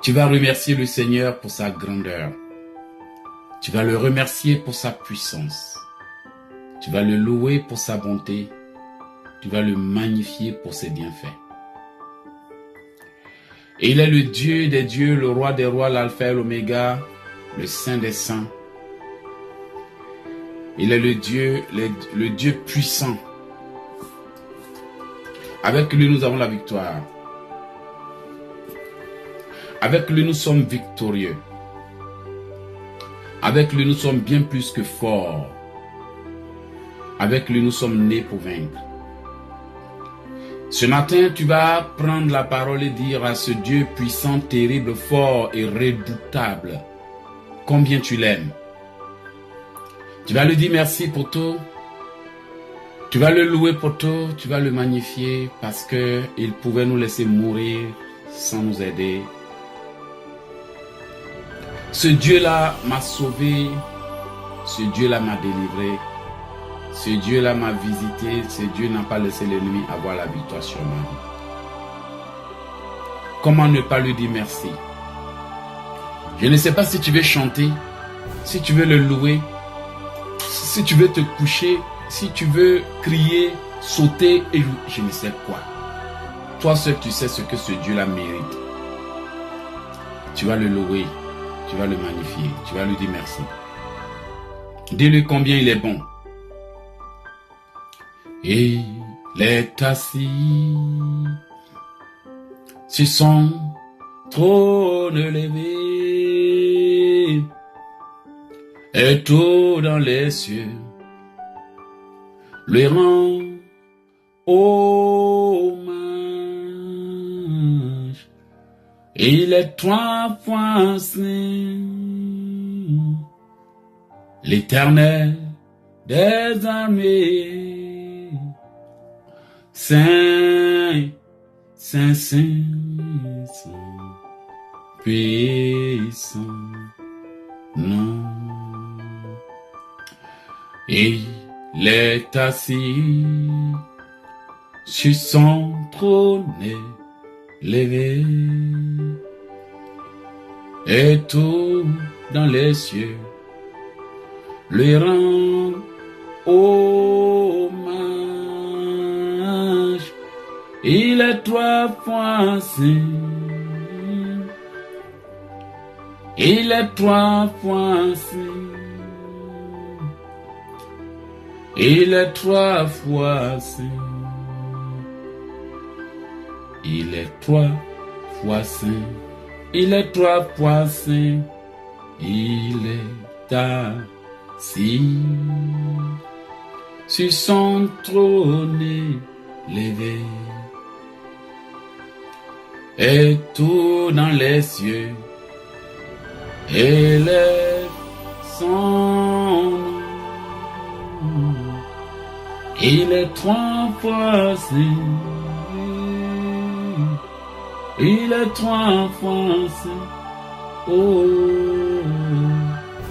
Tu vas remercier le Seigneur pour sa grandeur. Tu vas le remercier pour sa puissance. Tu vas le louer pour sa bonté. Tu vas le magnifier pour ses bienfaits. Et il est le Dieu des dieux, le roi des rois, l'alpha et l'oméga, le saint des saints. Il est le Dieu puissant. Avec lui, nous avons la victoire. Avec lui, nous sommes victorieux. Avec lui, nous sommes bien plus que forts. Avec lui, nous sommes nés pour vaincre. Ce matin, tu vas prendre la parole et dire à ce Dieu puissant, terrible, fort et redoutable combien tu l'aimes. Tu vas lui dire merci pour tout. Tu vas le louer pour tout. Tu vas le magnifier parce qu'il pouvait nous laisser mourir sans nous aider. Ce Dieu-là m'a sauvé. Ce Dieu-là m'a délivré. Ce Dieu-là m'a visité. Ce Dieu n'a pas laissé l'ennemi avoir la victoire sur ma vie. Comment ne pas lui dire merci? Je ne sais pas si tu veux chanter, si tu veux le louer, si tu veux te coucher, si tu veux crier, sauter et je ne sais quoi. Toi seul tu sais ce que ce Dieu-là mérite. Tu vas le louer, tu vas le magnifier, tu vas lui dire merci. Dis-lui combien il est bon. Et il est assis sur son trône élevé, et tout dans les cieux lui rend hommage. Il est trois fois saint, l'Éternel des armées. Saint, Saint, Saint, Saint, puissant, non. Et il est assis sur son trône élevé, et tout dans les cieux lui rend hommage. Il est trois fois saint, il est trois fois saint, il est trois fois saint, il est trois fois saint, il est trois fois saint, il est assis sur son trône élevé, et tout dans les cieux élève son nom. Il est trois fois saint, il est trois fois saint, oh,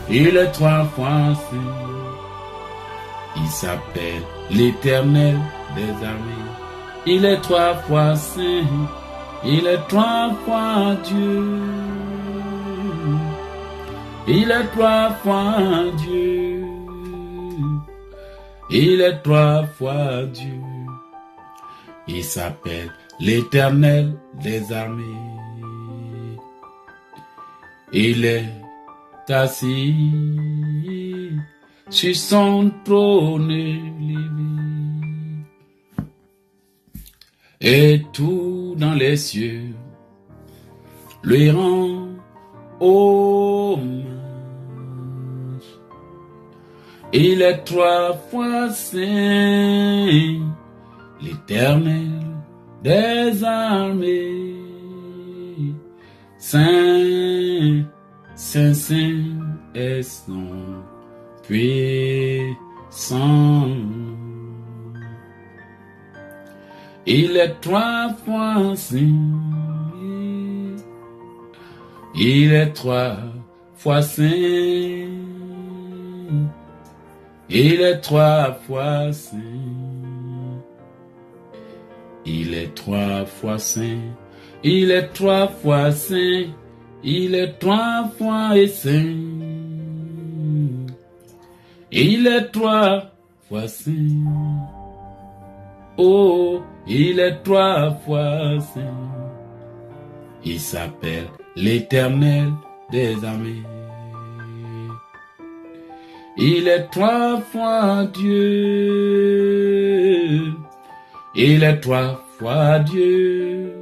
il est trois fois saint. Il s'appelle l'Éternel des armées. Il est trois fois saint, il est trois fois Dieu. Il est trois fois Dieu. Il est trois fois Dieu. Il s'appelle l'Éternel des armées. Il est assis sur son trône élevé, et tout dans les cieux lui rend hommage. Il est trois fois saint, l'Éternel des armées. Saint, Saint, Saint est son puissant. Il est trois fois saint, il est trois fois saint, il est trois fois saint, il est trois fois saint, il est trois fois saint, il est 3 fois et saint. Il est 3 fois saint. Oh, il est 3 fois saint. Il s'appelle l'Éternel des armées. Il est 3 fois Dieu. Il est 3 fois Dieu.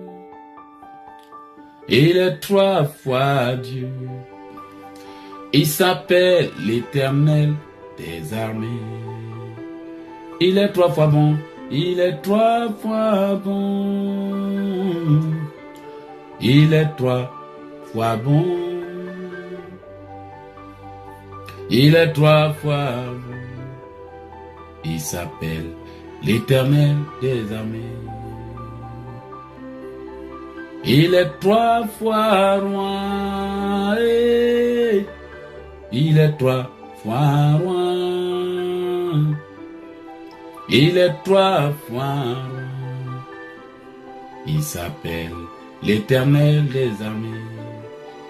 Il est 3 fois Dieu. Il s'appelle l'Éternel des armées. Il est 3 fois bon. Il est 3 fois bon. Il est 3 fois bon. Il est 3 fois bon. Il s'appelle l'Éternel des armées. Il est 3 fois roi. Il est 3 fois roi. Il est 3 fois roi. Il s'appelle l'Éternel des armées.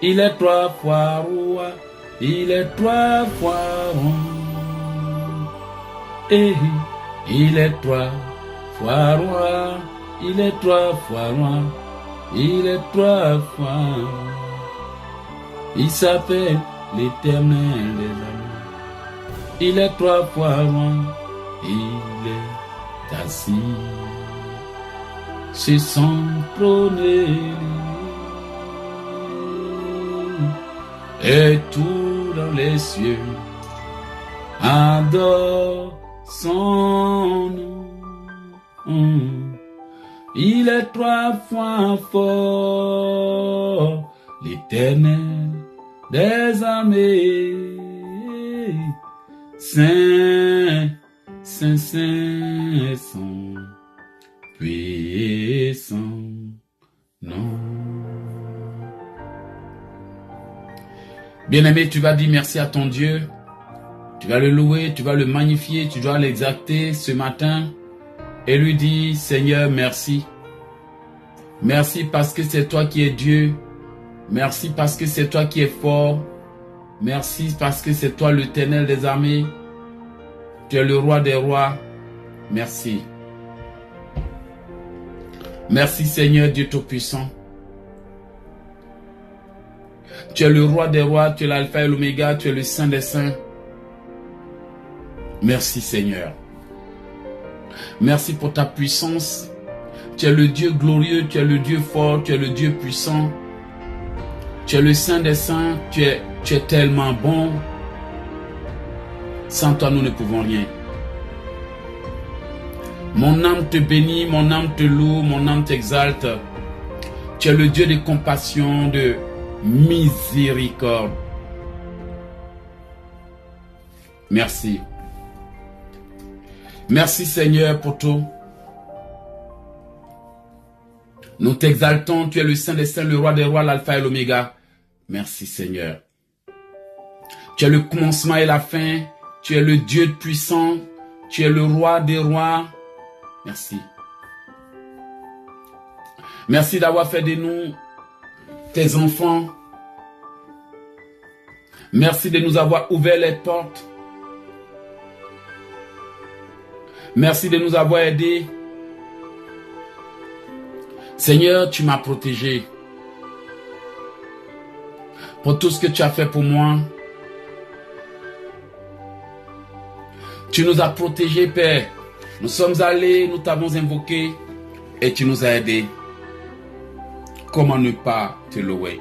Il est 3 fois roi. Il est 3 fois roi. Et il est 3 fois roi. Il est 3 fois roi. Il est 3 fois roi. Il s'appelle l'Éternel des armées. Il est 3 fois roi. Il est assis sur son trône. Et tout dans les cieux adore son nom. Il est 3 fois fort, l'Éternel des armées. Saint, Saint, Saint, son puissant nom. Bien-aimé, tu vas dire merci à ton Dieu. Tu vas le louer, tu vas le magnifier, tu dois l'exalter ce matin et lui dire, Seigneur, merci. Merci parce que c'est toi qui es Dieu. Merci parce que c'est toi qui es fort. Merci parce que c'est toi l'Éternel des armées. Tu es le roi des rois. Merci. Merci Seigneur Dieu Tout-Puissant. Tu es le roi des rois, tu es l'alpha et l'oméga, tu es le saint des saints. Merci Seigneur. Merci pour ta puissance. Tu es le Dieu glorieux, tu es le Dieu fort, tu es le Dieu puissant. Tu es le saint des saints, tu es tellement bon. Sans toi, nous ne pouvons rien. Mon âme te bénit, mon âme te loue, mon âme t'exalte. Tu es le Dieu de compassion, de miséricorde. Merci. Merci Seigneur pour tout. Nous t'exaltons, tu es le Saint des Saints, le Roi des Rois, l'Alpha et l'Oméga. Merci Seigneur. Tu es le commencement et la fin. Tu es le Dieu puissant. Tu es le Roi des Rois. Merci. Merci d'avoir fait de nous tes enfants. Merci de nous avoir ouvert les portes. Merci de nous avoir aidés. Seigneur, tu m'as protégé. Pour tout ce que tu as fait pour moi. Tu nous as protégés, Père. Nous sommes allés, nous t'avons invoqué et tu nous as aidés. Comment ne pas te louer?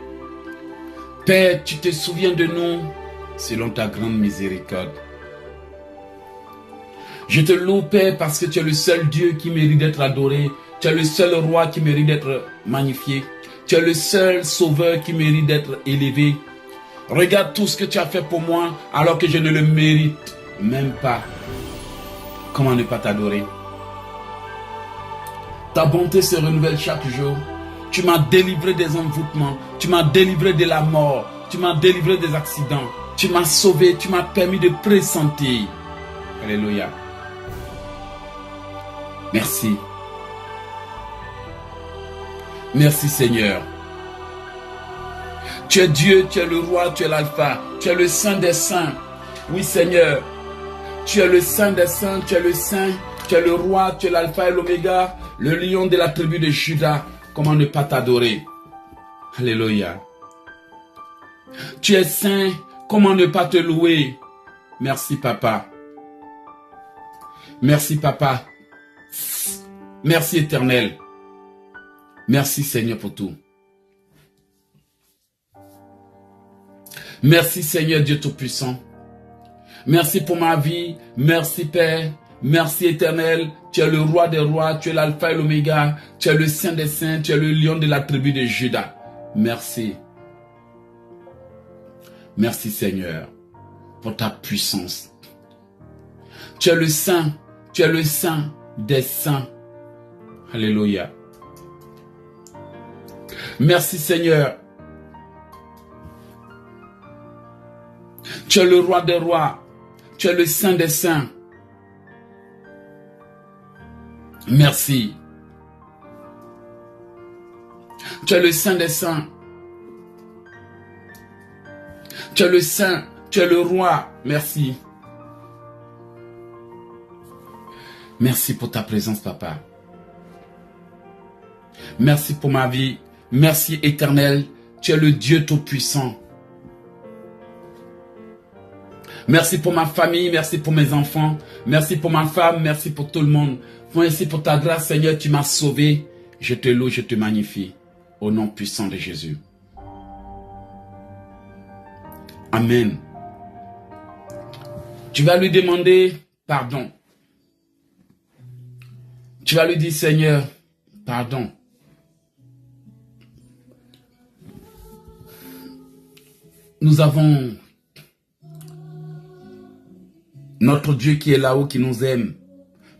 Père, tu te souviens de nous selon ta grande miséricorde. Je te loue, Père, parce que tu es le seul Dieu qui mérite d'être adoré. Tu es le seul roi qui mérite d'être magnifié. Tu es le seul sauveur qui mérite d'être élevé. Regarde tout ce que tu as fait pour moi alors que je ne le mérite même pas. Comment ne pas t'adorer? Ta bonté se renouvelle chaque jour. Tu m'as délivré des envoûtements. Tu m'as délivré de la mort. Tu m'as délivré des accidents. Tu m'as sauvé. Tu m'as permis de pressentir. Alléluia. Merci. Merci Seigneur. Tu es Dieu, tu es le roi, tu es l'alpha, tu es le saint des saints. Oui Seigneur, tu es le saint des saints, tu es le saint, tu es le roi, tu es l'alpha et l'oméga, le lion de la tribu de Juda. Comment ne pas t'adorer? Alléluia. Tu es saint, comment ne pas te louer? Merci papa. Merci papa. Merci éternel. Merci Seigneur pour tout. Merci Seigneur Dieu Tout-Puissant. Merci pour ma vie. Merci Père. Merci éternel. Tu es le roi des rois. Tu es l'alpha et l'oméga. Tu es le saint des saints. Tu es le lion de la tribu de Juda. Merci. Merci Seigneur pour ta puissance. Tu es le saint. Tu es le saint des saints. Alléluia. Merci Seigneur. Tu es le roi des rois. Tu es le saint des saints. Merci. Tu es le saint des saints. Tu es le saint. Tu es le roi. Merci. Merci pour ta présence, papa. Merci pour ma vie. Merci éternel. Tu es le Dieu Tout-Puissant. Merci pour ma famille, merci pour mes enfants, merci pour ma femme, merci pour tout le monde. Merci pour ta grâce, Seigneur, tu m'as sauvé. Je te loue, je te magnifie. Au nom puissant de Jésus. Amen. Tu vas lui demander pardon. Tu vas lui dire, Seigneur, pardon. Nous avons notre Dieu qui est là-haut, qui nous aime.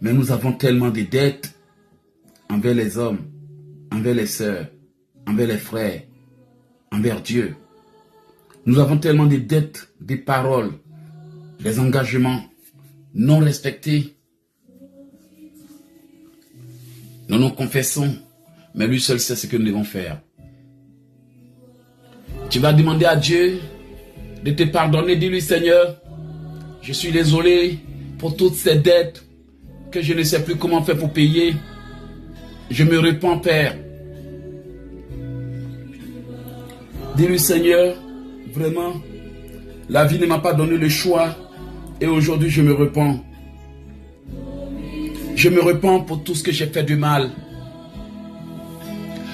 Mais nous avons tellement de dettes envers les hommes, envers les sœurs, envers les frères, envers Dieu. Nous avons tellement de dettes, des paroles, des engagements non respectés. Nous nous confessons, mais lui seul sait ce que nous devons faire. Tu vas demander à Dieu de te pardonner. Dis-lui, Seigneur, je suis désolé pour toutes ces dettes que je ne sais plus comment faire pour payer. Je me repens, Père. Dis-lui, Seigneur, vraiment, la vie ne m'a pas donné le choix et aujourd'hui je me repens. Je me repens pour tout ce que j'ai fait de mal.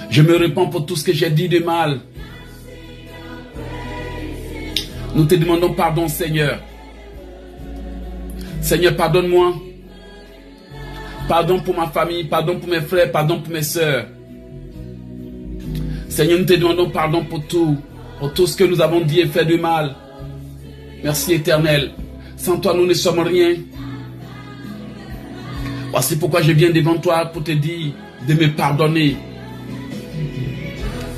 Je me repens pour tout ce que j'ai dit de mal. Nous te demandons pardon, Seigneur. Seigneur, pardonne-moi. Pardon pour ma famille, pardon pour mes frères, pardon pour mes sœurs. Seigneur, nous te demandons pardon pour tout ce que nous avons dit et fait de mal. Merci éternel. Sans toi, nous ne sommes rien. Voici pourquoi je viens devant toi pour te dire de me pardonner.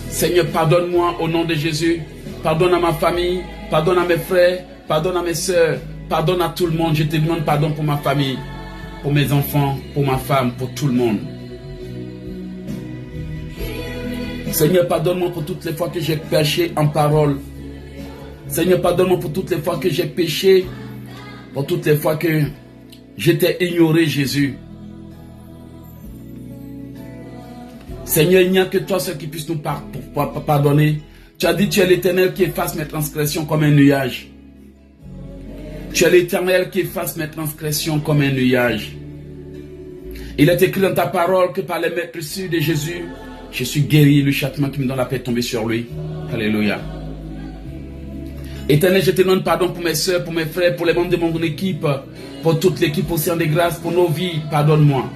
Seigneur, pardonne-moi au nom de Jésus. Pardonne à ma famille, pardonne à mes frères, pardonne à mes sœurs, pardonne à tout le monde. Je te demande pardon pour ma famille, pour mes enfants, pour ma femme, pour tout le monde. Seigneur, pardonne-moi pour toutes les fois que j'ai péché en parole. Seigneur, pardonne-moi pour toutes les fois que j'ai péché, pour toutes les fois que j'étais ignoré, Jésus. Seigneur, il n'y a que toi seul qui puisse nous pardonner. Tu as dit, tu es l'Éternel qui efface mes transgressions comme un nuage. Tu es l'Éternel qui efface mes transgressions comme un nuage. Il est écrit dans ta parole que par les meurtrissures de Jésus, je suis guéri, le châtiment qui me donne la paix est tombé sur lui. Alléluia. Éternel, je te demande pardon pour mes soeurs, pour mes frères, pour les membres de mon équipe, pour toute l'équipe Océan de Grâce, pour nos vies. Pardonne-moi.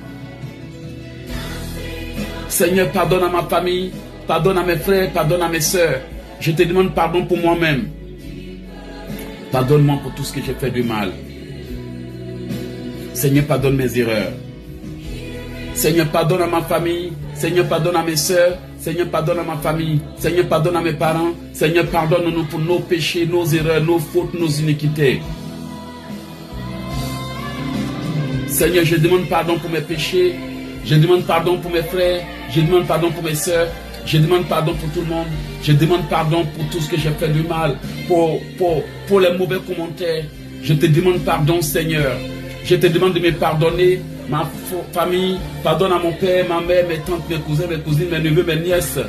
Seigneur, pardonne à ma famille, pardonne à mes frères, pardonne à mes soeurs. Je te demande pardon pour moi-même. Pardonne-moi pour tout ce que j'ai fait de mal. Seigneur, pardonne mes erreurs. Seigneur, pardonne à ma famille. Seigneur, pardonne à mes soeurs. Seigneur, pardonne à ma famille. Seigneur, pardonne à mes parents. Seigneur, pardonne-nous pour nos péchés, nos erreurs, nos fautes, nos iniquités. Seigneur, je demande pardon pour mes péchés. Je demande pardon pour mes frères. Je demande pardon pour mes soeurs. Je demande pardon pour tout le monde. Je demande pardon pour tout ce que j'ai fait de mal, pour les mauvais commentaires. Je te demande pardon, Seigneur. Je te demande de me pardonner, ma famille. Pardonne à mon père, ma mère, mes tantes, mes cousins, mes cousines, mes neveux, mes nièces,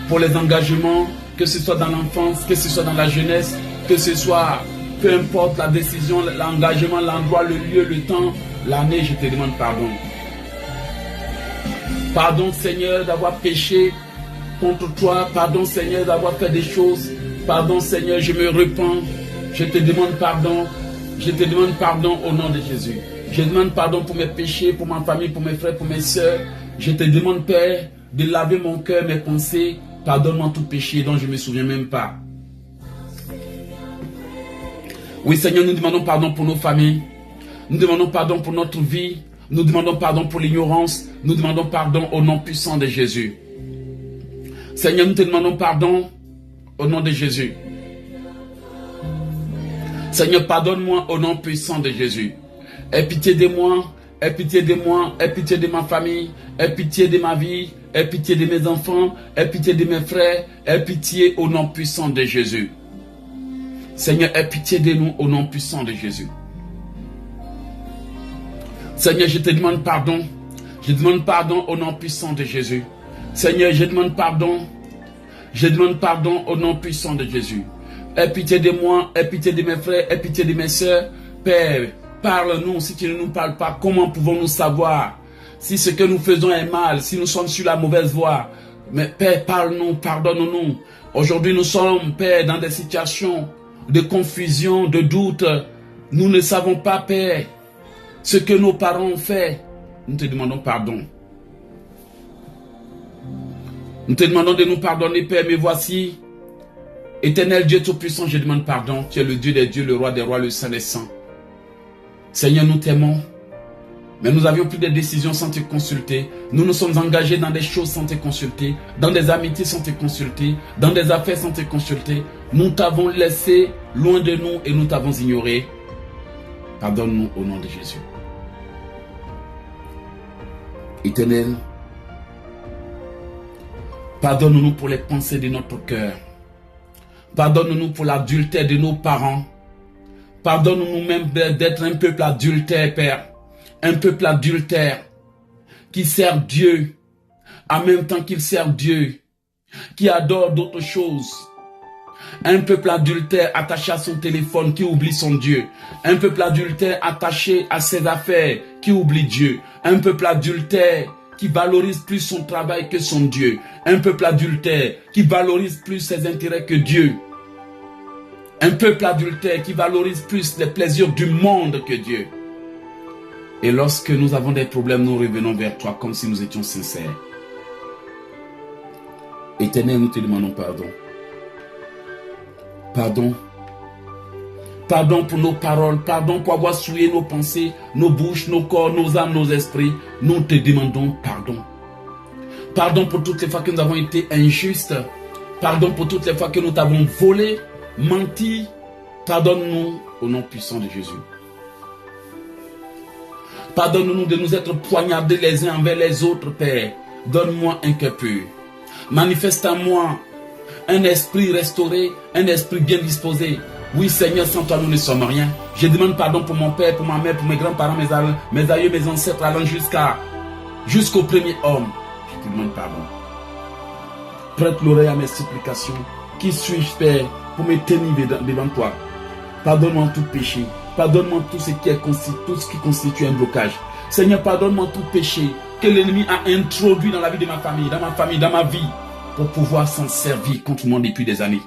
pour les engagements, que ce soit dans l'enfance, que ce soit dans la jeunesse, que ce soit, peu importe la décision, l'engagement, l'endroit, le lieu, le temps, l'année, je te demande pardon. Pardon, Seigneur, d'avoir péché contre toi. Pardon, Seigneur, d'avoir fait des choses. Pardon, Seigneur, je me repens. Je te demande pardon. Je te demande pardon au nom de Jésus. Je demande pardon pour mes péchés, pour ma famille, pour mes frères, pour mes soeurs. Je te demande, Père, de laver mon cœur, mes pensées. Pardonne-moi tout péché dont je ne me souviens même pas. Oui, Seigneur, nous demandons pardon pour nos familles. Nous demandons pardon pour notre vie. Nous demandons pardon pour l'ignorance. Nous demandons pardon au nom puissant de Jésus. Seigneur, nous te demandons pardon au nom de Jésus. Seigneur, pardonne-moi au nom puissant de Jésus. Aie pitié de moi, aie pitié de moi, aie pitié de ma famille, aie pitié de ma vie, aie pitié de mes enfants, aie pitié de mes frères, aie pitié au nom puissant de Jésus. Seigneur, aie pitié de nous au nom puissant de Jésus. Seigneur, je te demande pardon. Je demande pardon au nom puissant de Jésus. Seigneur, je demande pardon. Je demande pardon au nom puissant de Jésus. Aie pitié de moi, aie pitié de mes frères, aie pitié de mes soeurs. Père, parle-nous. Si tu ne nous parles pas, comment pouvons-nous savoir si ce que nous faisons est mal, si nous sommes sur la mauvaise voie? Mais Père, parle-nous, pardonne-nous. Aujourd'hui, nous sommes, Père, dans des situations de confusion, de doute. Nous ne savons pas, Père, ce que nos parents ont fait. Nous te demandons pardon. Nous te demandons de nous pardonner, Père, mais voici, Éternel Dieu Tout-Puissant, je demande pardon. Tu es le Dieu des dieux, le roi des rois, le saint des saints. Seigneur, nous t'aimons, mais nous avions pris des décisions sans te consulter. Nous nous sommes engagés dans des choses sans te consulter, dans des amitiés sans te consulter, dans des affaires sans te consulter. Nous t'avons laissé loin de nous et nous t'avons ignoré. Pardonne-nous au nom de Jésus. Éternel, pardonne-nous pour les pensées de notre cœur. Pardonne-nous pour l'adultère de nos parents. Pardonne-nous même d'être un peuple adultère, Père. Un peuple adultère qui sert Dieu en même temps qu'il sert Dieu, qui adore d'autres choses. Un peuple adultère attaché à son téléphone qui oublie son Dieu. Un peuple adultère attaché à ses affaires qui oublie Dieu. Un peuple adultère qui valorise plus son travail que son Dieu. Un peuple adultère qui valorise plus ses intérêts que Dieu. Un peuple adultère qui valorise plus les plaisirs du monde que Dieu. Et lorsque nous avons des problèmes, nous revenons vers toi comme si nous étions sincères. Éternel, nous te demandons pardon. Pardon. Pardon pour nos paroles. Pardon pour avoir souillé nos pensées, nos bouches, nos corps, nos âmes, nos esprits. Nous te demandons pardon. Pardon pour toutes les fois que nous avons été injustes. Pardon pour toutes les fois que nous t'avons volé, menti. Pardonne-nous au nom puissant de Jésus. Pardonne-nous de nous être poignardés les uns envers les autres, Père. Donne-moi un cœur pur. Manifeste en moi un esprit restauré, un esprit bien disposé. Oui, Seigneur, sans toi, nous ne sommes rien. Je demande pardon pour mon père, pour ma mère, pour mes grands-parents, mes aïeux, mes ancêtres, allant jusqu'au premier homme. Je te demande pardon. Prête l'oreille à mes supplications. Qui suis-je, Père, pour me tenir devant toi? Pardonne-moi tout péché. Pardonne-moi tout ce qui constitue un blocage. Seigneur, pardonne-moi tout péché que l'ennemi a introduit dans la vie de ma famille, dans ma vie, pour pouvoir s'en servir contre moi depuis des années.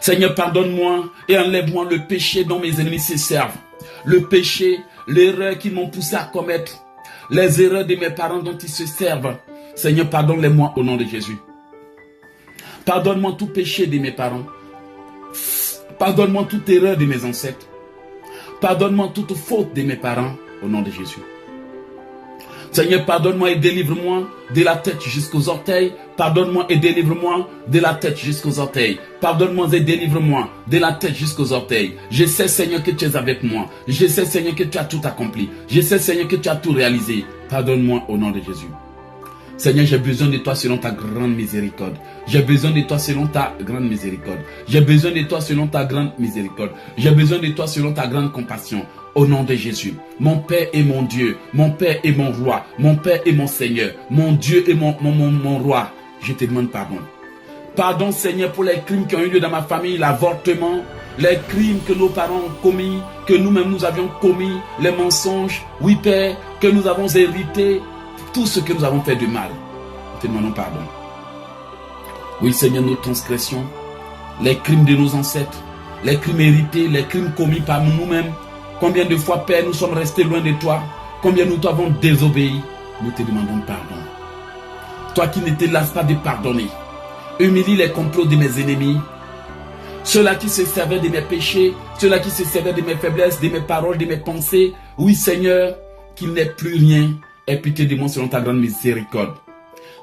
Seigneur, pardonne-moi et enlève-moi le péché dont mes ennemis se servent. Le péché, l'erreur qu'ils m'ont poussé à commettre, les erreurs de mes parents dont ils se servent. Seigneur, pardonne-les-moi au nom de Jésus. Pardonne-moi tout péché de mes parents. Pardonne-moi toute erreur de mes ancêtres. Pardonne-moi toute faute de mes parents au nom de Jésus. Seigneur, pardonne-moi et délivre-moi de la tête jusqu'aux orteils. Pardonne-moi et délivre-moi de la tête jusqu'aux orteils. Pardonne-moi et délivre-moi de la tête jusqu'aux orteils. Je sais, Seigneur, que tu es avec moi. Je sais, Seigneur, que tu as tout accompli. Je sais, Seigneur, que tu as tout réalisé. Pardonne-moi au nom de Jésus. Seigneur, j'ai besoin de toi selon ta grande miséricorde. J'ai besoin de toi selon ta grande miséricorde. J'ai besoin de toi selon ta grande miséricorde. J'ai besoin de toi selon ta grande compassion. Au nom de Jésus. Mon Père et mon Dieu. Mon Père et mon roi. Mon Père et mon Seigneur. Mon Dieu et mon roi. Je te demande pardon. Pardon, Seigneur, pour les crimes qui ont eu lieu dans ma famille, l'avortement, les crimes que nos parents ont commis, que nous-mêmes nous avions commis, les mensonges, oui, Père, que nous avons hérité, tout ce que nous avons fait de mal. Nous te demandons pardon. Oui, Seigneur, nos transgressions, les crimes de nos ancêtres, les crimes hérités, les crimes commis par nous-mêmes. Combien de fois, Père, nous sommes restés loin de toi? Combien nous t'avons désobéi? Nous te demandons pardon. Toi qui ne te lasses pas de pardonner, humilie les complots de mes ennemis, ceux-là qui se servaient de mes péchés, ceux-là qui se servaient de mes faiblesses, de mes paroles, de mes pensées. Oui, Seigneur, qu'il n'ait plus rien. Aie pitié de moi selon ta grande miséricorde.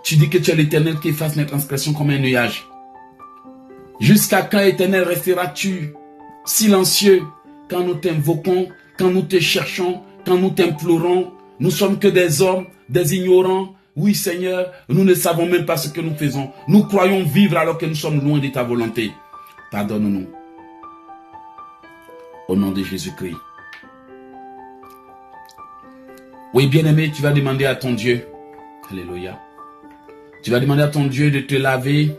Tu dis que tu es l'Éternel qui efface mes transgressions comme un nuage. Jusqu'à quand, Éternel, resteras-tu silencieux quand nous t'invoquons, quand nous te cherchons, quand nous t'implorons? Nous sommes que des hommes, des ignorants. Oui, Seigneur, nous ne savons même pas ce que nous faisons. Nous croyons vivre alors que nous sommes loin de ta volonté. Pardonne-nous. Au nom de Jésus-Christ. Oui, bien-aimé, tu vas demander à ton Dieu. Alléluia. Tu vas demander à ton Dieu de te laver.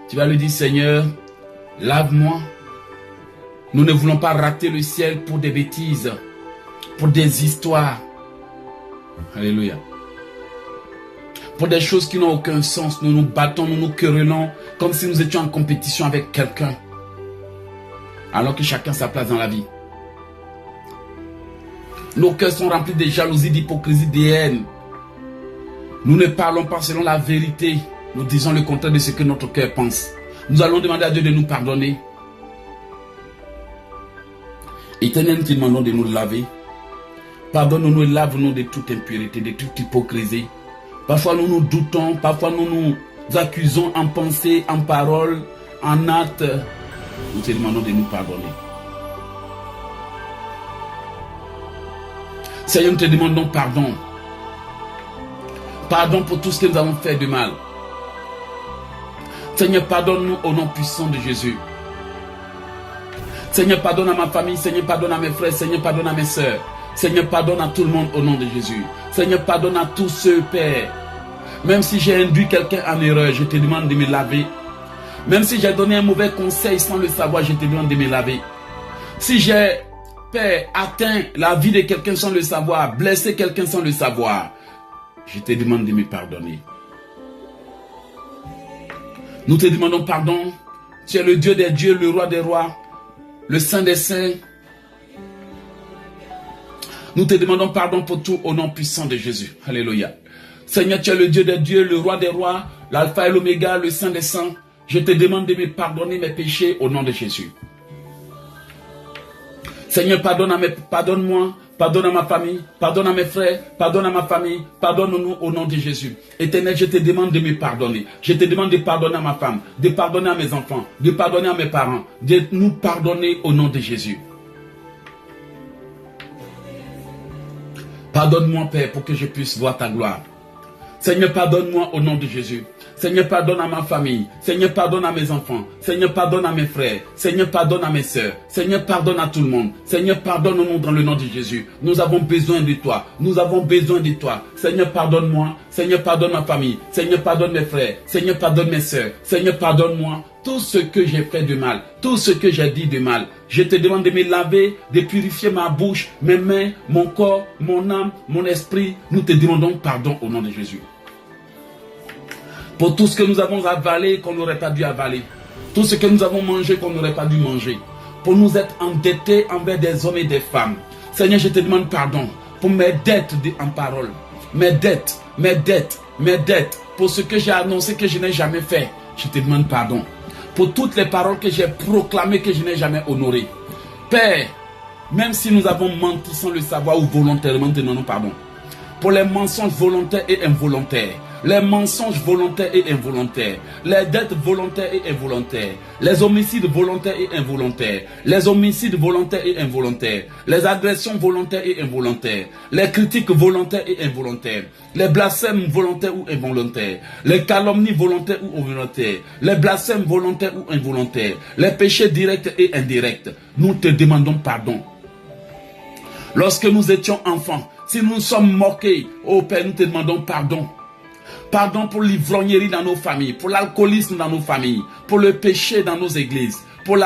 Tu vas lui dire, Seigneur, lave-moi. Nous ne voulons pas rater le ciel pour des bêtises, pour des histoires. Alléluia. Pour des choses qui n'ont aucun sens. Nous nous battons, nous nous querellons, comme si nous étions en compétition avec quelqu'un. Alors que chacun a sa place dans la vie. Nos cœurs sont remplis de jalousie, d'hypocrisie, de haine. Nous ne parlons pas selon la vérité. Nous disons le contraire de ce que notre cœur pense. Nous allons demander à Dieu de nous pardonner. Éternel, nous te demandons de nous laver. Pardonne-nous et lave-nous de toute impureté, de toute hypocrisie. Parfois nous nous doutons, parfois nous nous accusons en pensée, en parole, en acte. Nous te demandons de nous pardonner. Seigneur, nous te demandons pardon. Pardon pour tout ce que nous avons fait de mal. Seigneur, pardonne-nous au nom puissant de Jésus. Seigneur, pardonne à ma famille. Seigneur, pardonne à mes frères. Seigneur, pardonne à mes soeurs. Seigneur, pardonne à tout le monde au nom de Jésus. Seigneur, pardonne à tous ceux, Père. Même si j'ai induit quelqu'un en erreur, je te demande de me laver. Même si j'ai donné un mauvais conseil sans le savoir, je te demande de me laver. Si j'ai, Père, atteint la vie de quelqu'un sans le savoir, blessé quelqu'un sans le savoir, je te demande de me pardonner. Nous te demandons pardon. Tu es le Dieu des dieux, le roi des rois, le Saint des saints. Nous te demandons pardon pour tout au nom puissant de Jésus. Alléluia. Seigneur, tu es le Dieu des dieux, le roi des rois, l'alpha et l'oméga, le Saint des saints. Je te demande de me pardonner mes péchés au nom de Jésus. Seigneur, pardonne-moi, pardonne à ma famille, pardonne à mes frères, pardonne à ma famille, pardonne-nous au nom de Jésus. Éternel, je te demande de me pardonner. Je te demande de pardonner à ma femme, de pardonner à mes enfants, de pardonner à mes parents, de nous pardonner au nom de Jésus. Pardonne-moi, Père, pour que je puisse voir ta gloire. Seigneur, pardonne-moi au nom de Jésus. Seigneur, pardonne à ma famille. Seigneur, pardonne à mes enfants. Seigneur, pardonne à mes frères. Seigneur, pardonne à mes soeurs. Seigneur, pardonne à tout le monde. Seigneur, pardonne-nous dans le nom de Jésus. Nous avons besoin de toi. Nous avons besoin de toi. Seigneur, pardonne-moi. Seigneur, pardonne ma famille. Seigneur, pardonne mes frères. Seigneur, pardonne mes soeurs. Seigneur, pardonne-moi tout ce que j'ai fait de mal. Tout ce que j'ai dit de mal. Je te demande de me laver, de purifier ma bouche, mes mains, mon corps, mon âme, mon esprit. Nous te demandons pardon au nom de Jésus. Pour tout ce que nous avons avalé qu'on n'aurait pas dû avaler. Tout ce que nous avons mangé qu'on n'aurait pas dû manger. Pour nous être endettés envers des hommes et des femmes. Seigneur, je te demande pardon pour mes dettes en parole. Mes dettes. Pour ce que j'ai annoncé que je n'ai jamais fait. Je te demande pardon. Pour toutes les paroles que j'ai proclamées que je n'ai jamais honorées. Père, même si nous avons menti sans le savoir ou volontairement, nous te demandons pardon. Pour les mensonges volontaires et involontaires. les mensonges volontaires et involontaires, les dettes volontaires et involontaires, les homicides volontaires et involontaires, les homicides volontaires et involontaires, les agressions volontaires et involontaires, les critiques volontaires et involontaires, les blasphèmes volontaires ou involontaires, les calomnies volontaires ou involontaires, les blasphèmes volontaires ou involontaires, les péchés directs et indirects. Nous te demandons pardon. Lorsque nous étions enfants, si nous nous sommes moqués, oh Père, nous te demandons pardon. Pardon pour l'ivrognerie dans nos familles, pour l'alcoolisme dans nos familles, pour le péché dans nos églises, pour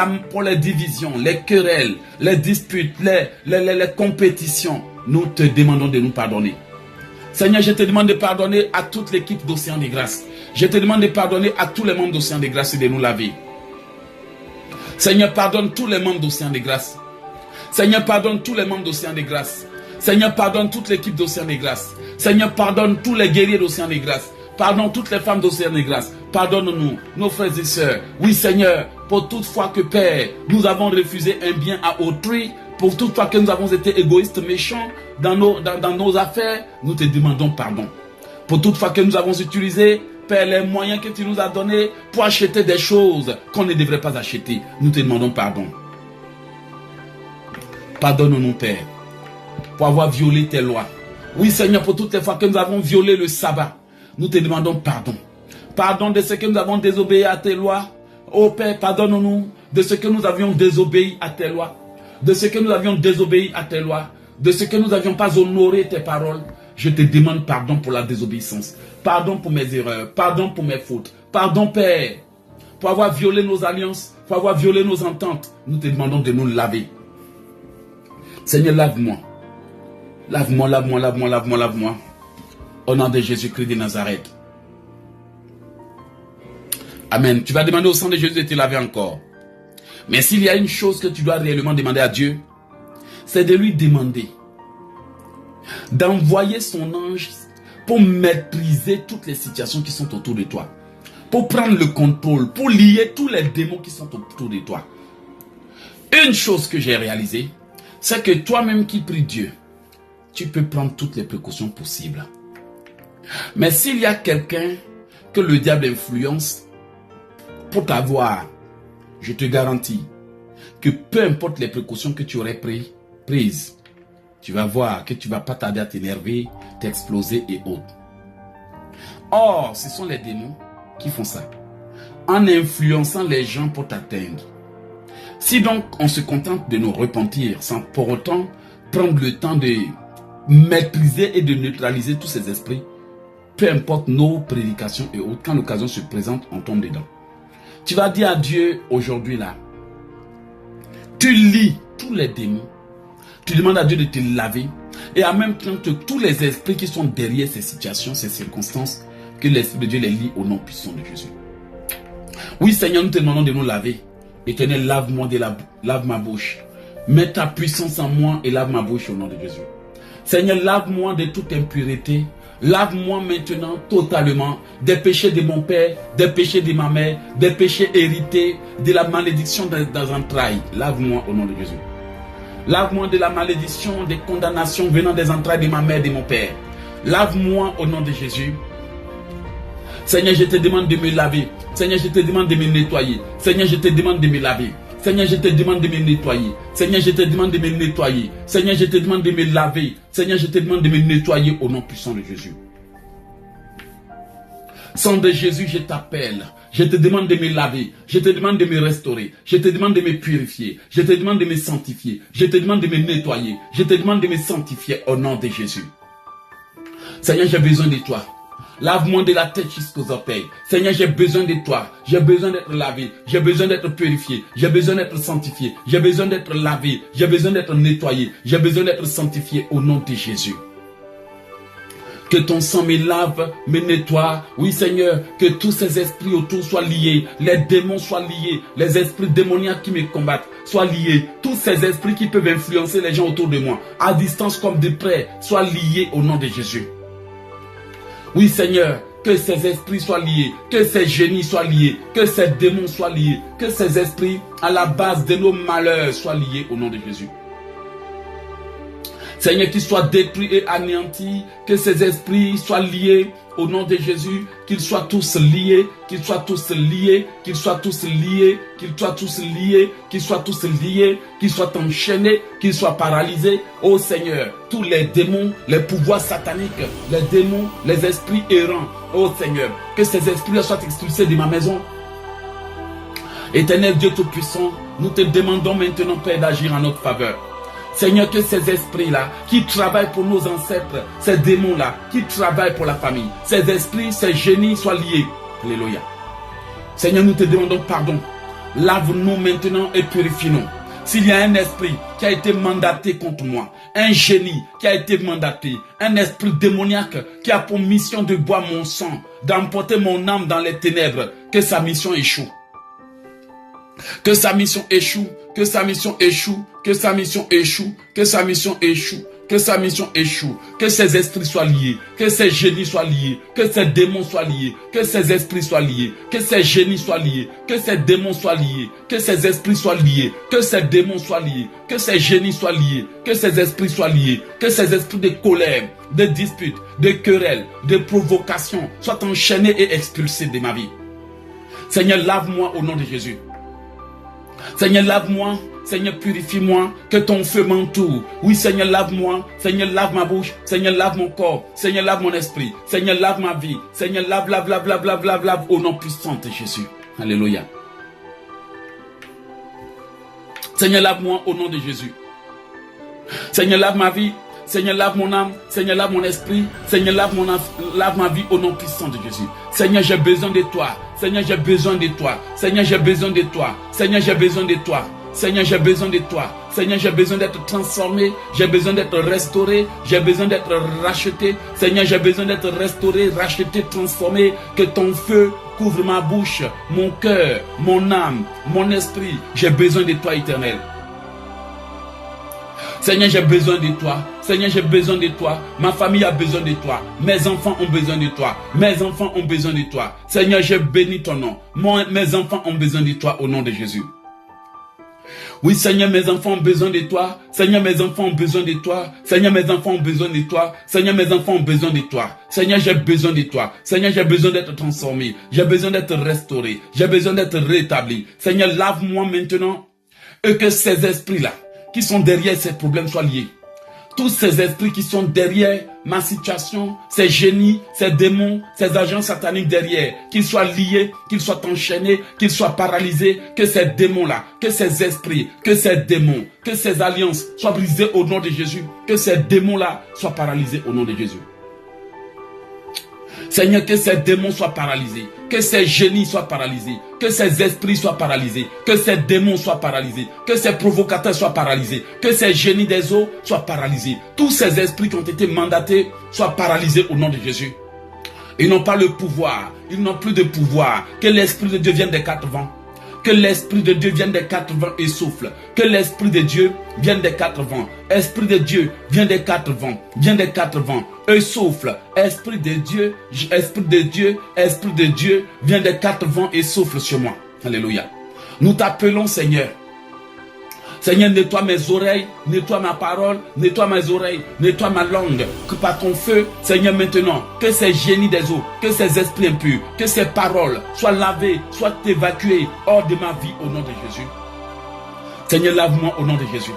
les divisions, les querelles, les disputes, les compétitions. Nous te demandons de nous pardonner. Seigneur, je te demande de pardonner à toute l'équipe d'Océan de Grâce. Je te demande de pardonner à tous les membres d'Océan de Grâce et de nous laver. Seigneur, pardonne tous les membres d'Océan de Grâce. Seigneur, pardonne tous les membres d'Océan de Grâce. Seigneur, pardonne toute l'équipe d'Océan de Grâce. Seigneur, pardonne tous les guerriers d'Océan de Grâce. Pardonne toutes les femmes d'Océan de Grâce. Pardonne-nous, nos frères et sœurs. Oui, Seigneur, pour toute fois que, Père, nous avons refusé un bien à autrui, pour toute fois que nous avons été égoïstes, méchants dans nos affaires, nous te demandons pardon. Pour toute fois que nous avons utilisé, Père, les moyens que tu nous as donnés pour acheter des choses qu'on ne devrait pas acheter, nous te demandons pardon. Pardonne-nous, Père, pour avoir violé tes lois. Oui, Seigneur, pour toutes les fois que nous avons violé le sabbat, nous te demandons pardon. Pardon de ce que nous avons désobéi à tes lois. Oh Père, pardonne-nous de ce que nous avions désobéi à tes lois. De ce que nous avions désobéi à tes lois. De ce que nous n'avions pas honoré tes paroles. Je te demande pardon pour la désobéissance. Pardon pour mes erreurs. Pardon pour mes fautes. Pardon, Père, pour avoir violé nos alliances, pour avoir violé nos ententes. Nous te demandons de nous laver. Seigneur, lave-moi. Lave-moi, lave-moi, lave-moi, lave-moi, lave-moi. Au nom de Jésus-Christ de Nazareth. Amen. Tu vas demander au sang de Jésus de te laver encore. Mais s'il y a une chose que tu dois réellement demander à Dieu, c'est de lui demander d'envoyer son ange pour maîtriser toutes les situations qui sont autour de toi. Pour prendre le contrôle, pour lier tous les démons qui sont autour de toi. Une chose que j'ai réalisée, c'est que toi-même qui pries Dieu, tu peux prendre toutes les précautions possibles. Mais s'il y a quelqu'un que le diable influence pour t'avoir, je te garantis que peu importe les précautions que tu aurais prises, tu vas voir que tu ne vas pas tarder à t'énerver, t'exploser et autres. Or, ce sont les démons qui font ça, en influençant les gens pour t'atteindre. Si donc on se contente de nous repentir sans pour autant prendre le temps de maîtriser et de neutraliser tous ces esprits, peu importe nos prédications et autres, quand l'occasion se présente, on tombe dedans. Tu vas dire à Dieu aujourd'hui là, tu lis tous les démons, tu demandes à Dieu de te laver et en même temps que tous les esprits qui sont derrière ces situations, ces circonstances, que l'Esprit de Dieu les lit au nom puissant de Jésus. Oui Seigneur, nous te demandons de nous laver. Éternel, lave-moi lave ma bouche. Mets ta puissance en moi et lave ma bouche au nom de Jésus. Seigneur, lave-moi de toute impureté. Lave-moi maintenant totalement des péchés de mon père, des péchés de ma mère, des péchés hérités, de la malédiction des entrailles. Lave-moi au nom de Jésus. Lave-moi de la malédiction, des condamnations venant des entrailles de ma mère et de mon père. Lave-moi au nom de Jésus. Seigneur, je te demande de me laver. Seigneur, je te demande de me nettoyer. Seigneur, je te demande de me laver. Seigneur, je te demande de me nettoyer. Seigneur, je te demande de me nettoyer. Seigneur, je te demande de me laver. Seigneur, je te demande de me nettoyer au nom puissant de Jésus. Sang de Jésus, je t'appelle. Je te demande de me laver. Je te demande de me restaurer. Je te demande de me purifier. Je te demande de me sanctifier. Je te demande de me nettoyer. Je te demande de me sanctifier au nom de Jésus. Seigneur, j'ai besoin de toi. Lave-moi de la tête jusqu'aux orteils. Seigneur, j'ai besoin de toi. J'ai besoin d'être lavé. J'ai besoin d'être purifié. J'ai besoin d'être sanctifié. J'ai besoin d'être lavé. J'ai besoin d'être nettoyé. J'ai besoin d'être sanctifié au nom de Jésus. Que ton sang me lave, me nettoie. Oui, Seigneur, que tous ces esprits autour soient liés. Les démons soient liés. Les esprits démoniaques qui me combattent soient liés. Tous ces esprits qui peuvent influencer les gens autour de moi, à distance comme de près, soient liés au nom de Jésus. Oui, Seigneur, que ces esprits soient liés, que ces génies soient liés, que ces démons soient liés, que ces esprits à la base de nos malheurs soient liés au nom de Jésus. Seigneur, qu'ils soient détruits et anéantis, que ces esprits soient liés au nom de Jésus, qu'ils soient tous liés, qu'ils soient tous liés, qu'ils soient tous liés, qu'ils soient tous liés, qu'ils soient tous liés, qu'ils soient enchaînés, qu'ils soient paralysés. Ô Seigneur, tous les démons, les pouvoirs sataniques, les démons, les esprits errants, ô Seigneur, que ces esprits-là soient expulsés de ma maison. Éternel Dieu Tout-Puissant, nous te demandons maintenant, Père, d'agir en notre faveur. Seigneur, que ces esprits-là, qui travaillent pour nos ancêtres, ces démons-là, qui travaillent pour la famille, ces esprits, ces génies soient liés. Alléluia. Seigneur, nous te demandons pardon. Lave-nous maintenant et purifie-nous. S'il y a un esprit qui a été mandaté contre moi, un génie qui a été mandaté, un esprit démoniaque qui a pour mission de boire mon sang, d'emporter mon âme dans les ténèbres, que sa mission échoue. Que sa mission échoue, que sa mission échoue, que sa mission échoue, que sa mission échoue, que sa mission échoue, que ces esprits soient liés, que ces génies soient liés, que ces démons soient liés, que ces esprits soient liés, que ces génies soient liés, que ces démons soient liés, que ces esprits soient liés, que ces démons soient liés, que ces génies soient liés, que ces esprits soient liés, que ces esprits de colère, de disputes, de querelles, de provocation soient enchaînés et expulsés de ma vie. Seigneur, lave-moi au nom de Jésus. Seigneur, lave-moi, Seigneur, purifie-moi, que ton feu m'entoure. Oui, Seigneur, lave-moi, Seigneur, lave ma bouche, Seigneur, lave mon corps, Seigneur, lave mon esprit, Seigneur, lave ma vie, Seigneur, lave, au nom puissant de Jésus. Alléluia. Seigneur, lave-moi au nom de Jésus. Seigneur, lave ma vie, Seigneur, lave mon âme, Seigneur, lave mon esprit, Seigneur, lave ma vie au nom puissant de Jésus. Seigneur, j'ai besoin de toi. Seigneur, j'ai besoin de toi. Seigneur, j'ai besoin de toi. Seigneur, j'ai besoin de toi. Seigneur, j'ai besoin de toi. Seigneur, j'ai besoin d'être transformé. J'ai besoin d'être restauré. J'ai besoin d'être racheté. Seigneur, j'ai besoin d'être restauré, racheté, transformé. Que ton feu couvre ma bouche, mon cœur, mon âme, mon esprit. J'ai besoin de toi, Éternel. Seigneur, j'ai besoin de toi. Seigneur, j'ai besoin de toi. Ma famille a besoin de toi. Mes enfants ont besoin de toi. Mes enfants ont besoin de toi. Seigneur, je bénis ton nom. Mes enfants ont besoin de toi au nom de Jésus. Oui, Seigneur, mes enfants ont besoin de toi. Seigneur, mes enfants ont besoin de toi. Seigneur, mes enfants ont besoin de toi. Seigneur, mes enfants ont besoin de toi. Seigneur, j'ai besoin de toi. Seigneur, j'ai besoin d'être transformé. J'ai besoin d'être restauré. J'ai besoin d'être rétabli. Seigneur, lave-moi maintenant. Et que ces esprits-là, qui sont derrière ces problèmes soient liés. Tous ces esprits qui sont derrière ma situation, ces génies, ces démons, ces agents sataniques derrière, qu'ils soient liés, qu'ils soient enchaînés, qu'ils soient paralysés, que ces démons-là, que ces esprits, que ces démons, que ces alliances soient brisées au nom de Jésus, que ces démons-là soient paralysés au nom de Jésus. Seigneur, que ces démons soient paralysés, que ces génies soient paralysés, que ces esprits soient paralysés, que ces démons soient paralysés, que ces provocateurs soient paralysés, que ces génies des eaux soient paralysés. Tous ces esprits qui ont été mandatés soient paralysés au nom de Jésus. Ils n'ont pas le pouvoir, ils n'ont plus de pouvoir. Que l'Esprit de Dieu vienne des quatre vents. Que l'Esprit de Dieu vienne des quatre vents et souffle. Que l'Esprit de Dieu vienne des quatre vents. Esprit de Dieu, viens des quatre vents. Viens des quatre vents. Et souffle. Esprit de Dieu, Esprit de Dieu, Esprit de Dieu, viens des quatre vents et souffle sur moi. Alléluia. Nous t'appelons, Seigneur. Seigneur, nettoie mes oreilles, nettoie ma parole, nettoie mes oreilles, nettoie ma langue. Que par ton feu, Seigneur, maintenant, que ces génies des eaux, que ces esprits impurs, que ces paroles soient lavées, soient évacuées hors de ma vie au nom de Jésus. Seigneur, lave-moi au nom de Jésus.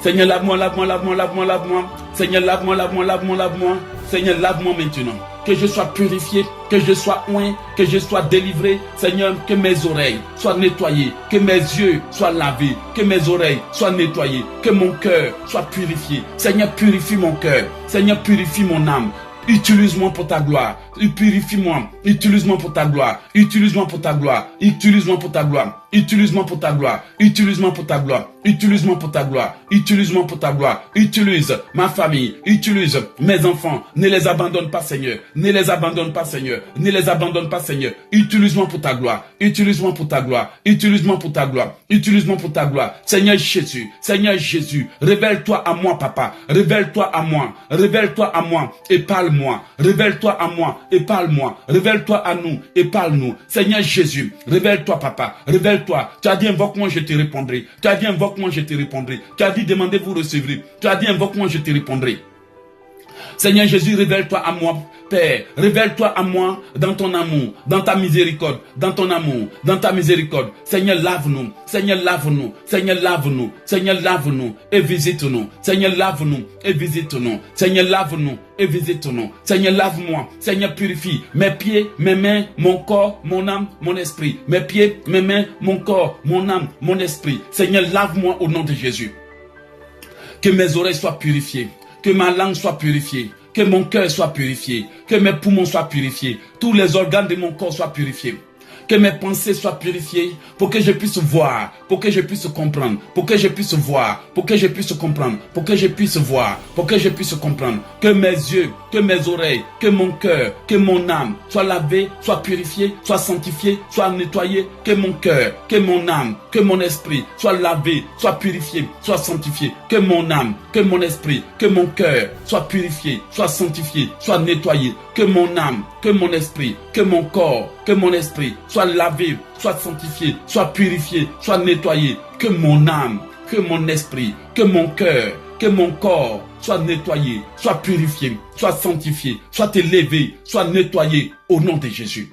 Seigneur, lave-moi, lave-moi, lave-moi, lave-moi, lave-moi. Seigneur, lave-moi, lave-moi, lave-moi, lave-moi. Seigneur, lave-moi maintenant. Que je sois purifié, que je sois oint, que je sois délivré. Seigneur, que mes oreilles soient nettoyées, que mes yeux soient lavés, que mes oreilles soient nettoyées, que mon cœur soit purifié. Seigneur, purifie mon cœur. Seigneur, purifie mon âme. Utilise-moi pour ta gloire. Purifie-moi. Utilise-moi pour ta gloire. Utilise-moi pour ta gloire. Utilise-moi pour ta gloire. Utilise-moi pour ta gloire. Utilise-moi pour ta gloire. Utilise-moi pour ta gloire. Utilise-moi pour ta gloire. Utilise ma famille. Utilise mes enfants. Ne les abandonne pas, Seigneur. Ne les abandonne pas, Seigneur. Ne les abandonne pas, Seigneur. Utilise-moi pour ta gloire. Utilise-moi pour ta gloire. Utilise-moi pour ta gloire. Utilise-moi pour ta gloire. Seigneur Jésus. Seigneur Jésus. Révèle-toi à moi, Papa. Révèle-toi à moi. Révèle-toi à moi et parle-moi. Révèle-toi à moi et parle-moi. Révèle-toi à nous et parle-nous. Seigneur Jésus. Révèle-toi, Papa. Révèle-toi. Tu as dit invoque-moi, je te répondrai. Tu as dit invoque-moi, je te répondrai. Tu as dit demandez, vous recevrez. Tu as dit invoque-moi, je te répondrai. Seigneur Jésus, révèle-toi à moi, Père. Révèle-toi à moi dans ton amour, dans ta miséricorde, dans ton amour, dans ta miséricorde. Seigneur, lave-nous. Seigneur, lave-nous. Seigneur, lave-nous. Seigneur, lave-nous et visite-nous. Seigneur, lave-nous et visite-nous. Seigneur, lave-nous et visite-nous. Seigneur, lave-moi. Seigneur, purifie mes pieds, mes mains, mon corps, mon âme, mon esprit. Mes pieds, mes mains, mon corps, mon âme, mon esprit. Seigneur, lave-moi au nom de Jésus. Que mes oreilles soient purifiées. Que ma langue soit purifiée, que mon cœur soit purifié, que mes poumons soient purifiés, tous les organes de mon corps soient purifiés. Que mes pensées soient purifiées pour que je puisse voir, pour que je puisse comprendre, pour que je puisse voir, pour que je puisse comprendre, pour que je puisse voir, pour que je puisse comprendre. Que mes yeux, que mes oreilles, que mon cœur, que mon âme soient lavés, soient purifiés, soient sanctifiés, soient nettoyés. Que mon cœur, que mon âme, que mon esprit soient lavés, soient purifiés, soient sanctifiés. Que mon âme, que mon esprit, que mon cœur soient purifiés, soient sanctifiés, soient nettoyés. Que mon âme, que mon esprit, que mon corps, que mon esprit soit lavé, soit sanctifié, soit purifié, soit nettoyé. Que mon âme, que mon esprit, que mon cœur, que mon corps soit nettoyé, soit purifié, soit sanctifié, soit élevé, soit nettoyé au nom de Jésus.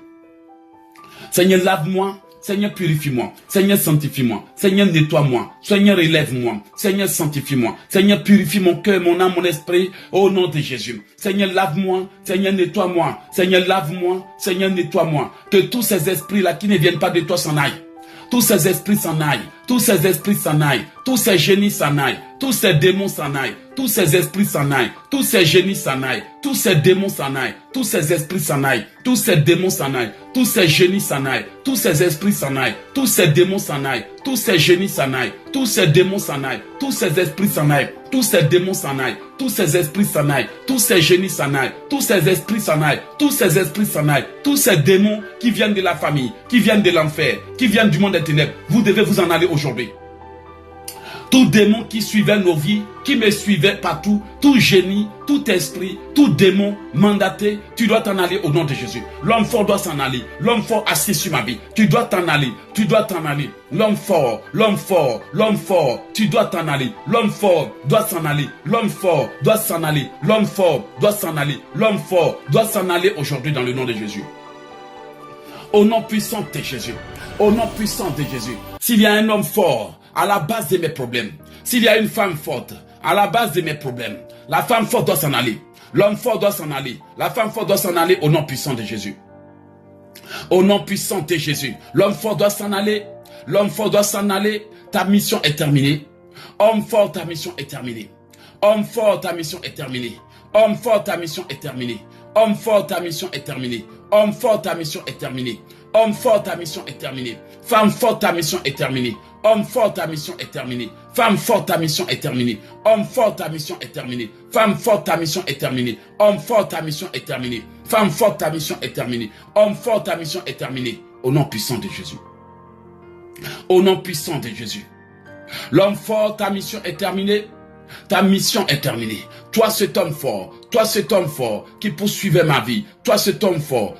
Seigneur, lave-moi. Seigneur, purifie-moi. Seigneur, sanctifie-moi. Seigneur, nettoie-moi. Seigneur, élève-moi. Seigneur, sanctifie-moi. Seigneur, purifie mon cœur, mon âme, mon esprit, au nom de Jésus. Seigneur, lave-moi. Seigneur, nettoie-moi. Seigneur, lave-moi. Seigneur, nettoie-moi. Que tous ces esprits-là qui ne viennent pas de toi s'en aillent. Tous ces esprits s'en aillent. Tous ces esprits s'en aillent. Tous ces génies s'en aillent. Tous ces démons s'en aillent. Tous ces esprits s'en aillent. Tous ces génies s'en aillent. Tous ces démons s'en aillent. Tous ces esprits s'en aillent. Tous ces démons s'en aillent. Tous ces génies s'en aillent. Tous ces esprits s'en aillent. Tous ces démons s'en aillent. Tous ces génies s'en aillent. Tous ces démons s'en aillent. Tous ces esprits s'en aillent. Tous ces démons s'en aillent. Tous ces esprits s'en aillent. Tous ces génies s'en aillent. Tous ces esprits s'en aillent. Tous ces esprits s'en aillent. Tous ces démons qui viennent de la famille, qui viennent de l'enfer, qui viennent du monde des ténèbres, vous devez vous en aller aujourd'hui. Tout démon qui suivait nos vies, qui me suivait partout, tout génie, tout esprit, tout démon mandaté, tu dois t'en aller au nom de Jésus. L'homme fort doit s'en aller. L'homme fort assis sur ma vie, tu dois t'en aller. Tu dois t'en aller. L'homme fort, l'homme fort, l'homme fort, tu dois t'en aller. L'homme fort doit s'en aller. L'homme fort doit s'en aller. L'homme fort doit s'en aller. L'homme fort doit s'en aller aujourd'hui dans le nom de Jésus. Au nom puissant de Jésus. Au nom puissant de Jésus. S'il y a un homme fort à la base de mes problèmes, s'il y a une femme forte à la base de mes problèmes, la femme forte doit s'en aller. L'homme fort doit s'en aller. La femme forte doit s'en aller au nom puissant de Jésus. Au nom puissant de Jésus. L'homme fort doit s'en aller. L'homme fort doit s'en aller. Ta mission est terminée. Homme fort, ta mission est terminée. Homme fort, ta mission est terminée. Homme fort, ta mission est terminée. Homme fort, ta mission est terminée. Homme fort, ta mission est terminée. Homme fort, ta mission est terminée. Femme forte, ta mission est terminée. Homme fort, ta mission est terminée. Femme forte, ta mission est terminée. Homme fort, ta mission est terminée. Femme forte, ta mission est terminée. Homme fort, ta mission est terminée. Femme forte, ta mission est terminée. Homme fort, ta mission est terminée. Au nom puissant de Jésus. Au nom puissant de Jésus. L'homme fort, ta mission est terminée. Ta mission est terminée. Toi cet homme fort qui poursuivait ma vie. Toi cet homme fort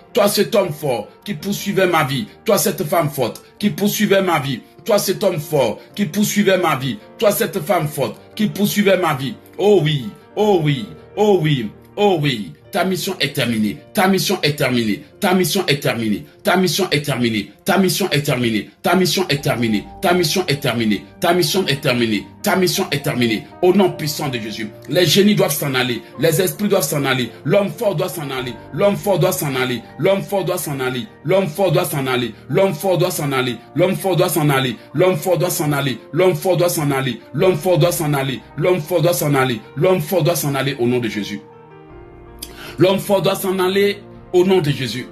qui poursuivait ma vie. Toi cette femme forte qui poursuivait ma vie. Toi cet homme fort qui poursuivait ma vie. Toi cette femme forte qui poursuivait ma vie. Oh oui, oh oui, oh oui, oh oui. Ta mission est terminée. Ta mission est terminée. Ta mission est terminée. Ta mission est terminée. Ta mission est terminée. Ta mission est terminée. Ta mission est terminée. Ta mission est terminée. Ta mission est terminée. Au nom puissant de Jésus. Les génies doivent s'en aller. Les esprits doivent s'en aller. L'homme fort doit s'en aller. L'homme fort doit s'en aller. L'homme fort doit s'en aller. L'homme fort doit s'en aller. L'homme fort doit s'en aller. L'homme fort doit s'en aller. L'homme fort doit s'en aller. L'homme fort doit s'en aller. L'homme fort doit s'en aller. L'homme fort doit s'en aller. L'homme fort doit s'en aller au nom de Jésus. L'homme fort doit s'en aller au nom de Jésus.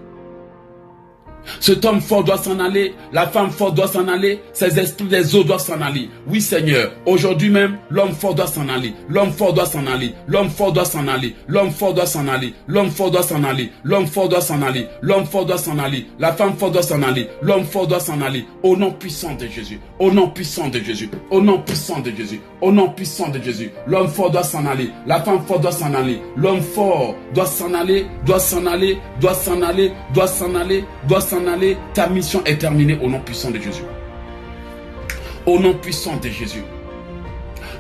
Cet homme fort doit s'en aller, la femme forte doit s'en aller, ces esprits des eaux doivent s'en aller. Oui Seigneur, aujourd'hui même, l'homme fort doit s'en aller, l'homme fort doit s'en aller, l'homme fort doit s'en aller, l'homme fort doit s'en aller, l'homme fort doit s'en aller, l'homme fort doit s'en aller, l'homme fort doit s'en aller, la femme forte doit s'en aller, l'homme fort doit s'en aller, au nom puissant de Jésus, au nom puissant de Jésus, au nom puissant de Jésus, au nom puissant de Jésus, l'homme fort doit s'en aller, la femme forte doit s'en aller, l'homme fort doit s'en aller, doit s'en aller, doit s'en aller, doit s'en aller, doit s'en aller. Ta mission est terminée au nom puissant de Jésus. Au nom puissant de Jésus.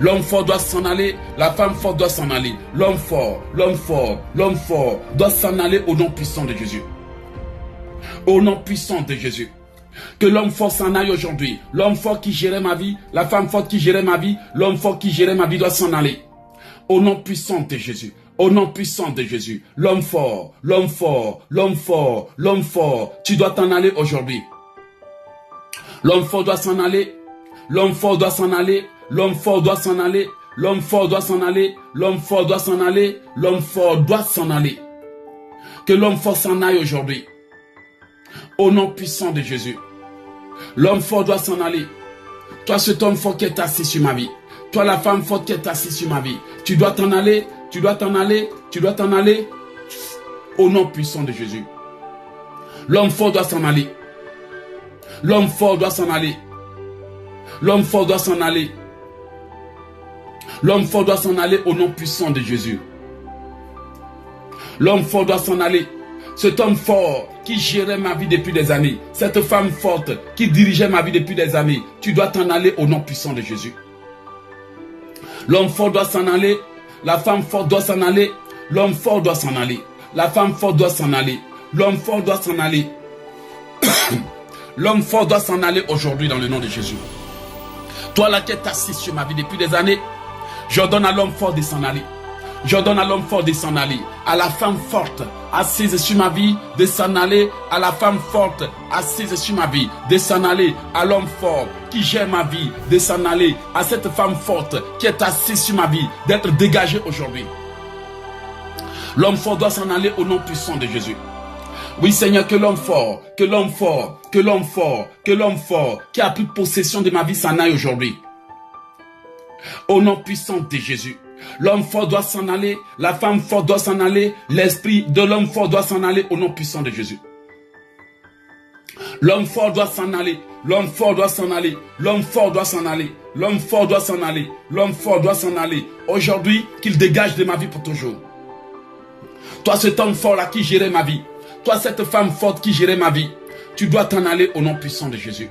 L'homme fort doit s'en aller, la femme forte doit s'en aller. L'homme fort doit s'en aller au nom puissant de Jésus. Au nom puissant de Jésus. Que l'homme fort s'en aille aujourd'hui. L'homme fort qui gérait ma vie, la femme forte qui gérait ma vie, l'homme fort qui gérait ma vie doit s'en aller. Au nom puissant de Jésus. Au nom puissant de Jésus. L'homme fort, tu dois t'en aller aujourd'hui. L'homme fort doit s'en aller. L'homme fort doit s'en aller. L'homme fort doit s'en aller. L'homme fort doit s'en aller. L'homme fort doit s'en aller. L'homme fort doit s'en aller. Que l'homme fort s'en aille aujourd'hui. Au nom puissant de Jésus. L'homme fort doit s'en aller. Toi, cet homme fort qui est assis sur ma vie. Toi, la femme forte qui est assise sur ma vie. Tu dois t'en aller. Tu dois t'en aller. Tu dois t'en aller. Au nom puissant de Jésus. L'homme fort doit s'en aller. L'homme fort doit s'en aller. L'homme fort doit s'en aller. L'homme fort doit s'en aller au nom puissant de Jésus. L'homme fort doit s'en aller. Cet homme fort qui gérait ma vie depuis des années. Cette femme forte qui dirigeait ma vie depuis des années. Tu dois t'en aller au nom puissant de Jésus. L'homme fort doit s'en aller. La femme forte doit s'en aller. L'homme fort doit s'en aller. La femme forte doit s'en aller. L'homme fort doit s'en aller. L'homme fort doit s'en aller aujourd'hui dans le nom de Jésus. Toi là qui es assis sur ma vie depuis des années, j'ordonne à l'homme fort de s'en aller. J'ordonne à l'homme fort de s'en aller. À la femme forte assise sur ma vie de s'en aller. À la femme forte assise sur ma vie de s'en aller. À l'homme fort qui gère ma vie de s'en aller. À cette femme forte qui est assise sur ma vie d'être dégagée aujourd'hui. L'homme fort doit s'en aller au nom puissant de Jésus. Oui Seigneur, que l'homme fort qui a pris possession de ma vie s'en aille aujourd'hui. Au nom puissant de Jésus. L'homme fort doit s'en aller, la femme forte doit s'en aller, l'esprit de l'homme fort doit s'en aller au nom puissant de Jésus. L'homme fort doit s'en aller, l'homme fort doit s'en aller, l'homme fort doit s'en aller, l'homme fort doit s'en aller, l'homme fort doit s'en aller. Aujourd'hui, qu'il dégage de ma vie pour toujours. Toi cet homme fort là qui gérait ma vie, toi cette femme forte qui gérait ma vie, tu dois t'en aller au nom puissant de Jésus.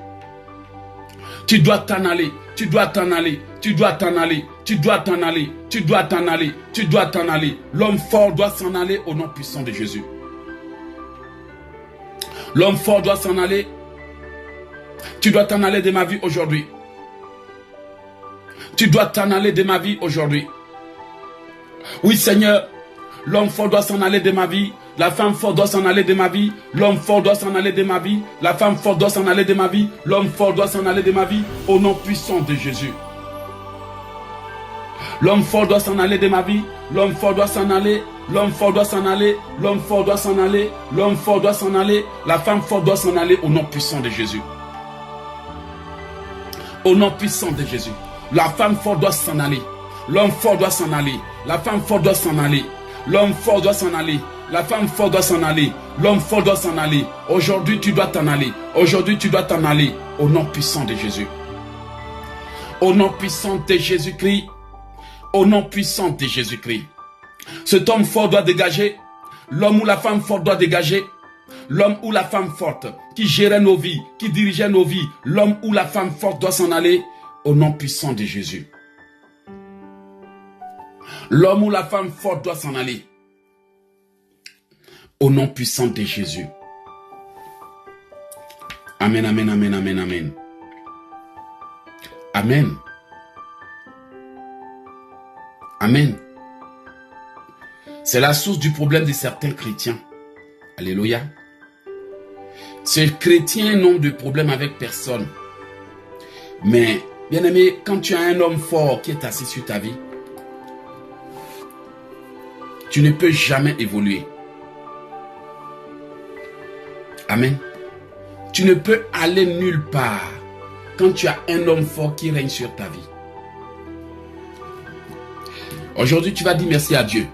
Tu dois t'en aller, tu dois t'en aller, tu dois t'en aller, tu dois t'en aller, tu dois t'en aller, tu dois t'en aller. L'homme fort doit s'en aller au nom puissant de Jésus. L'homme fort doit s'en aller. Tu dois t'en aller de ma vie aujourd'hui. Tu dois t'en aller de ma vie aujourd'hui. Oui Seigneur, l'homme fort doit s'en aller de ma vie. La femme forte doit s'en aller de ma vie. L'homme fort doit s'en aller de ma vie. La femme forte doit s'en aller de ma vie. L'homme fort doit s'en aller de ma vie. Au nom puissant de Jésus. L'homme fort doit s'en aller de ma vie. L'homme fort doit s'en aller. L'homme fort doit s'en aller. L'homme fort doit s'en aller. L'homme fort doit s'en aller. La femme forte doit s'en aller au nom puissant de Jésus. Au nom puissant de Jésus. La femme forte doit s'en aller. L'homme fort doit s'en aller. La femme forte doit s'en aller. L'homme fort doit s'en aller. La femme forte doit s'en aller. L'homme fort doit s'en aller. Aujourd'hui, tu dois t'en aller. Aujourd'hui, tu dois t'en aller. Au nom puissant de Jésus. Au nom puissant de Jésus-Christ. Au nom puissant de Jésus-Christ. Cet homme fort doit dégager. L'homme ou la femme forte doit dégager. L'homme ou la femme forte qui gérait nos vies, qui dirigeait nos vies. L'homme ou la femme forte doit s'en aller. Au nom puissant de Jésus. L'homme ou la femme forte doit s'en aller. Au nom puissant de Jésus. Amen, amen, amen, amen, amen. Amen. Amen. C'est la source du problème de certains chrétiens. Alléluia. Ces chrétiens n'ont de problème avec personne. Mais, bien aimé, quand tu as un homme fort qui est assis sur ta vie, tu ne peux jamais évoluer. Amen. Tu ne peux aller nulle part quand tu as un homme fort qui règne sur ta vie. Aujourd'hui, tu vas dire merci à Dieu.